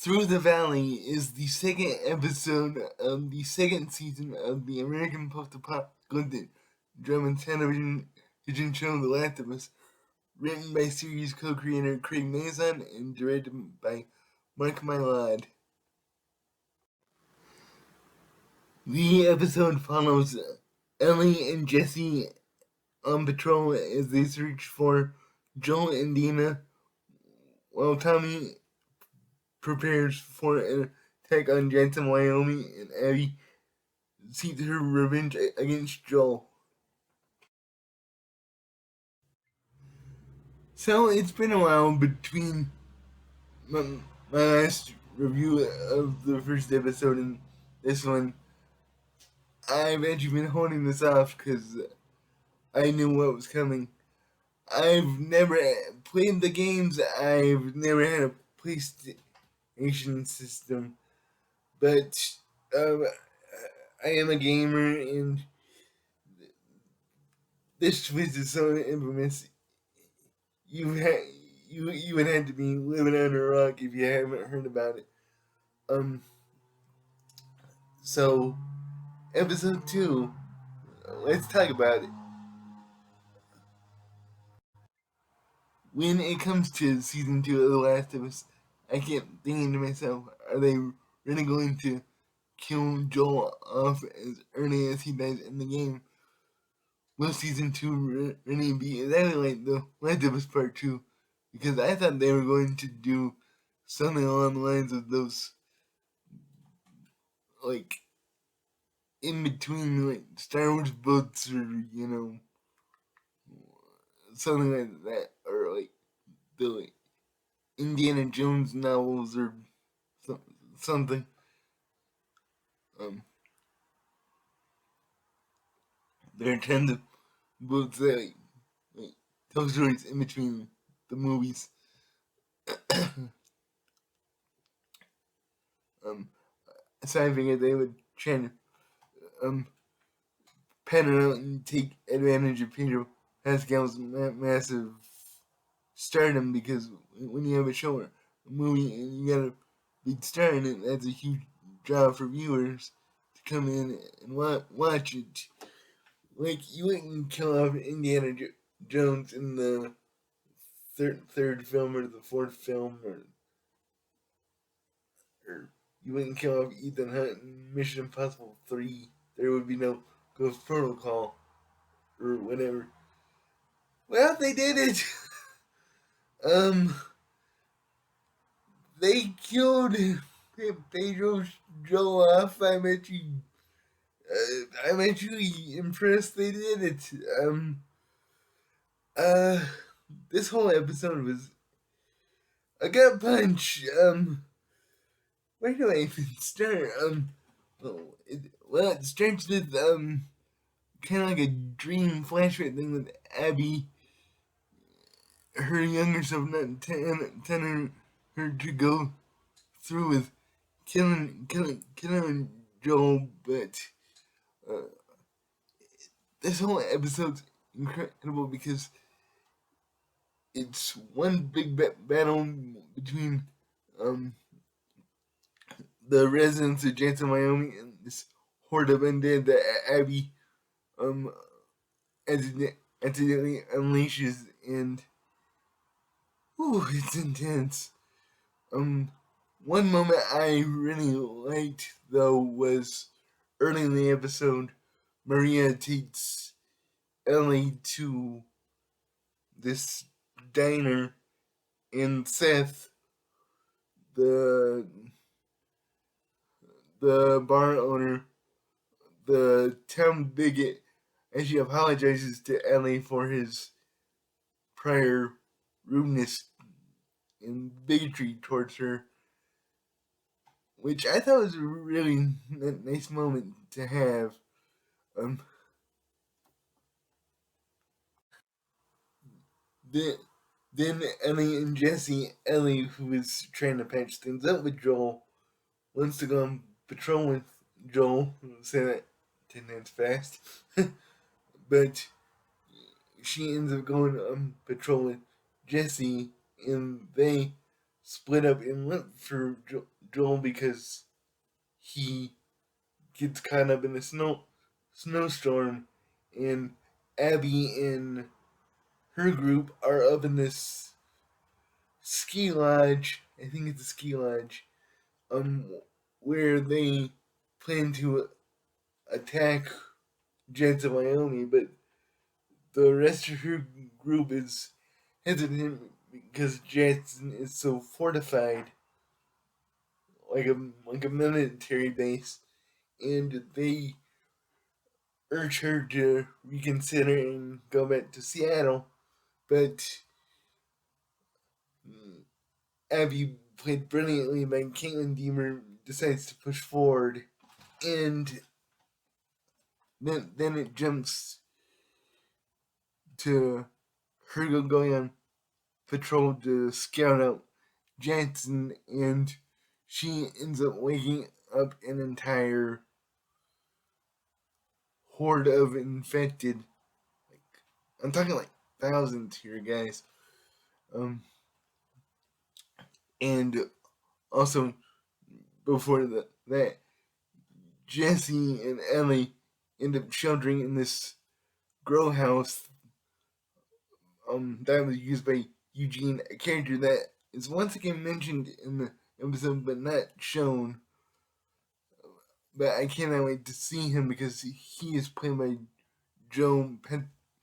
Through the Valley is the second episode of the second season of the American post-apocalyptic drama television show The Last of Us, written by series co-creator Craig Mazin and directed by Mark Mylod. The episode follows Ellie and Jesse on patrol as they search for Joel and Dina, while Tommy prepares for an attack on Jensen, Wyoming, and Abby seeks her revenge against Joel. So it's been a while between my last review of the first episode and this one. I've actually been holding this off because I knew what was coming. I've never played the games. I've never had a PlayStation system, but I am a gamer, and this twist is so infamous. You would have to be living under a rock if you haven't heard about it. Um. So, episode 2. Let's talk about it. When it comes to season 2 of The Last of Us, I kept thinking to myself, are they really going to kill Joel off as early as he dies in the game? Will season 2 really be exactly like The Last of Us Part 2? Because I thought they were going to do something along the lines of those, like, in between, like, Star Wars books, or, something like that, or, like, the, like, Indiana Jones novels, or something. Um, there are tons of books that, like, tell stories in between the movies. So I figured they would try to pen it out and take advantage of Pedro Pascal's massive stardom, because when you have a show or a movie and you got a big star in it, that's a huge draw for viewers to come in and watch it. Like, you wouldn't kill off Indiana Jones in the third film or the fourth film, or you wouldn't kill off Ethan Hunt in Mission Impossible 3. There would be no Ghost Protocol or whatever. Well, they did it. um, they killed Pedro Joel off. I'm actually impressed they did it. Uh, this whole episode was a gut punch. Where do I even start? It starts with kind of like a dream flashback thing with Abby, her younger self, not telling her to go through with killing Joel, but uh, this whole episode's incredible because it's one big battle between um the residents of Jansen, Wyoming, and this horde of undead that Abby um accidentally unleashes, and it's intense. One moment I really liked, though, was early in the episode. Maria takes Ellie to this diner, and Seth, the bar owner, the town bigot, actually apologizes to Ellie for his prior rudeness and bigotry towards her, which I thought was a really nice moment to have. Um, then, then Ellie and Jesse, Ellie, who is trying to patch things up with Joel, wants to go on patrol with Joel. Say that 10 times fast. But she ends up going on patrol with Jesse, and they split up and look for Joel because he gets caught up in a snowstorm, and Abby and her group are up in this ski lodge. I think it's a ski lodge, um, where they plan to attack Jets of Wyoming, but the rest of her group is hesitant because Jackson is so fortified, like a military base, and they urge her to reconsider and go back to Seattle. But Abby, played brilliantly by Caitlin Deemer, decides to push forward, and then it jumps to her going on patrol to scout out Jansen, and she ends up waking up an entire horde of infected. Like, I'm talking like thousands here, guys. Um, and also before that, Jesse and Ellie end up sheltering in this grow house. That was used by Eugene, a character that is once again mentioned in the episode but not shown. But I cannot wait to see him because he is played by Joe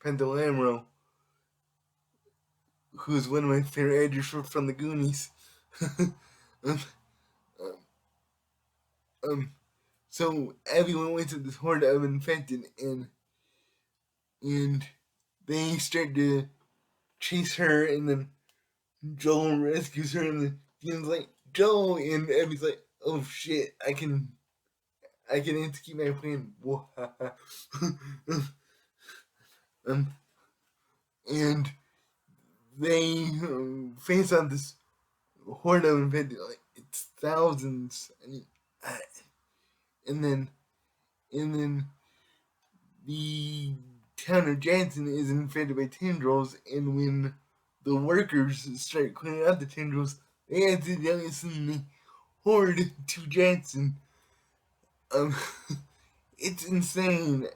Pantoliano, who is one of my favorite actors from the Goonies. um, um, so everyone went to this horde of infected, and they start to chase her, and then Joel rescues her, and the demon's like, Joel, and Abby's like, oh shit, I can execute my plan. And they face on this horde of infected, like it's thousands. I mean, and then and then the town of Jansen is infected by tendrils, and when the workers start clearing out the tendrils, they accidentally send the horde to Jansen. Um, it's insane.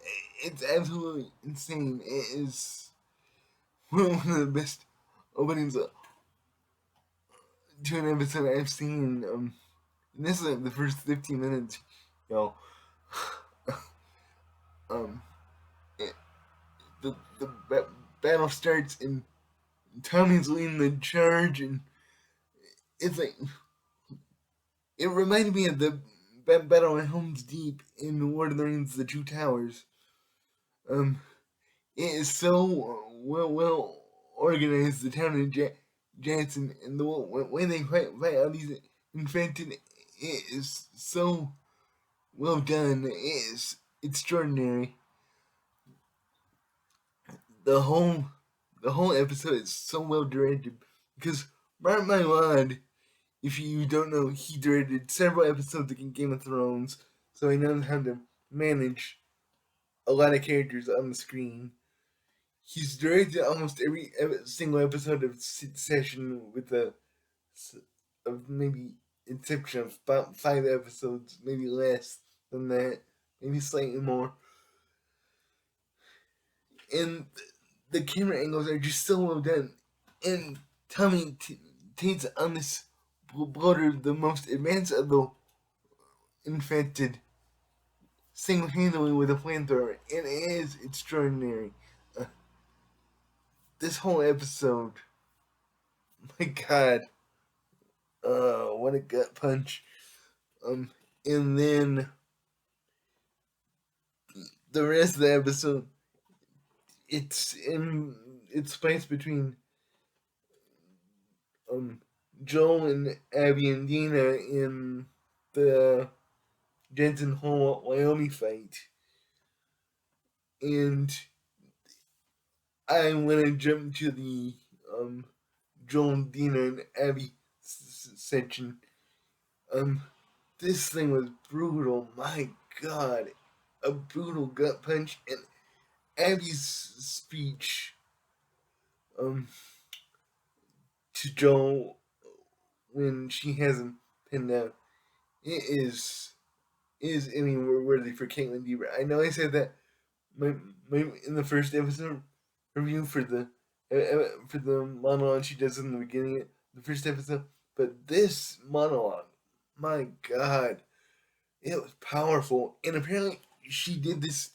It's absolutely insane. It is one of the best openings to an episode I've seen. This is like the first 15 minutes, y'all. um, it, the battle starts and Tommy's leading the charge, and it's like it reminded me of the battle at Helm's Deep in Lord of the Rings: The Two Towers. Um, it is so well organized. The town of Jansen and the way they fight all these infected, it is so well done. It is extraordinary. The whole the whole episode is so well directed because Mark my word, if you don't know, he directed several episodes of Game of Thrones, so he knows how to manage a lot of characters on the screen. He's directed almost every single episode of Succession with a of maybe exception of about 5 episodes, maybe less than that, maybe slightly more. And the camera angles are just so well done. And Tommy takes on this bloater, the most advanced of the infected, single-handedly with a flamethrower. It is extraordinary. This whole episode, my God, what a gut punch. And then the rest of the episode, it's placed between Joel and Abby and Dina in the Jensen Hall Wyoming fight, and I want to jump to the Joel, Dina, and Abby section. This thing was brutal. My God, a brutal gut punch, and Abby's speech to Joel when she has him pinned down. it is Emmy worthy for Caitlin Deaver. I know I said that my, in the first episode review for the monologue she does in the beginning of the first episode, but this monologue, my God, it was powerful. And apparently she did this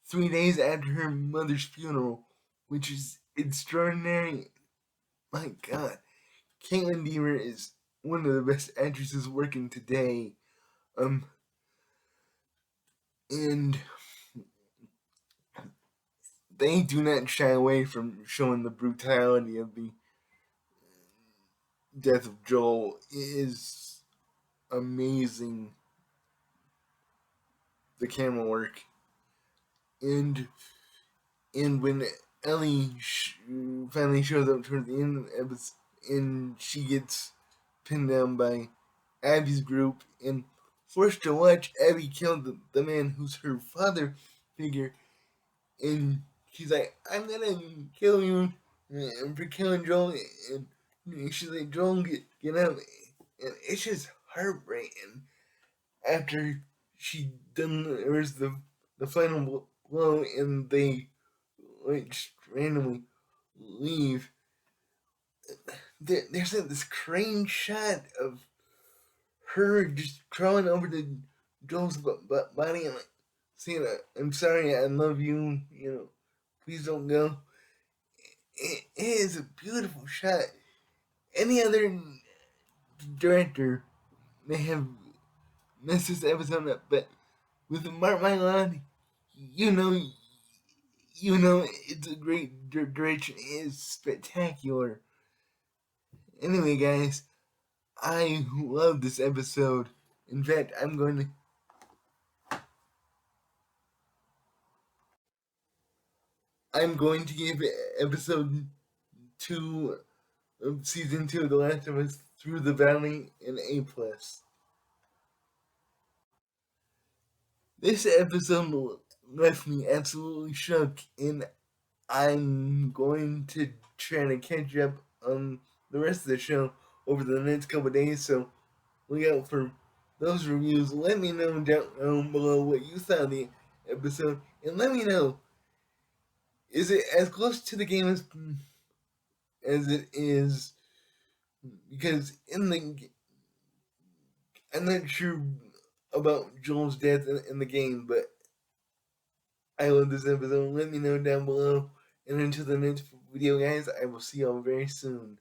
3 days after her mother's funeral, which is extraordinary. My God, Caitlin Deaver is one of the best actresses working today. Um, and they do not shy away from showing the brutality of the death of Joel. It is amazing, the camera work, and when Ellie finally shows up toward the end of the episode, and she gets pinned down by Abby's group and forced to watch Abby kill the man who's her father figure, and she's like, "I'm gonna kill you for killing Joel," and she's like, "Joel, get up," and it's just heartbreaking. After she done, there's the final blow, and they like just randomly leave. There's this crane shot of her just crawling over to Joel's body and like saying, "I'm sorry, I love you. You know, please don't go." It is a beautiful shot. Any other director may have messed this episode up, but with Mark Mylod, you know, it's a great direction. It's spectacular. Anyway, guys, I love this episode. In fact, I'm going to give episode 2 of season 2 of The Last of Us Through the Valley an A+. This episode left me absolutely shook, and I'm going to try to catch up on the rest of the show over the next couple of days, so look out for those reviews. Let me know down below what you thought of the episode, and let me know, is it as close to the game as it is? Because I'm not sure about Joel's death in the game, but I love this episode. Let me know down below. And until the next video, guys, I will see y'all very soon.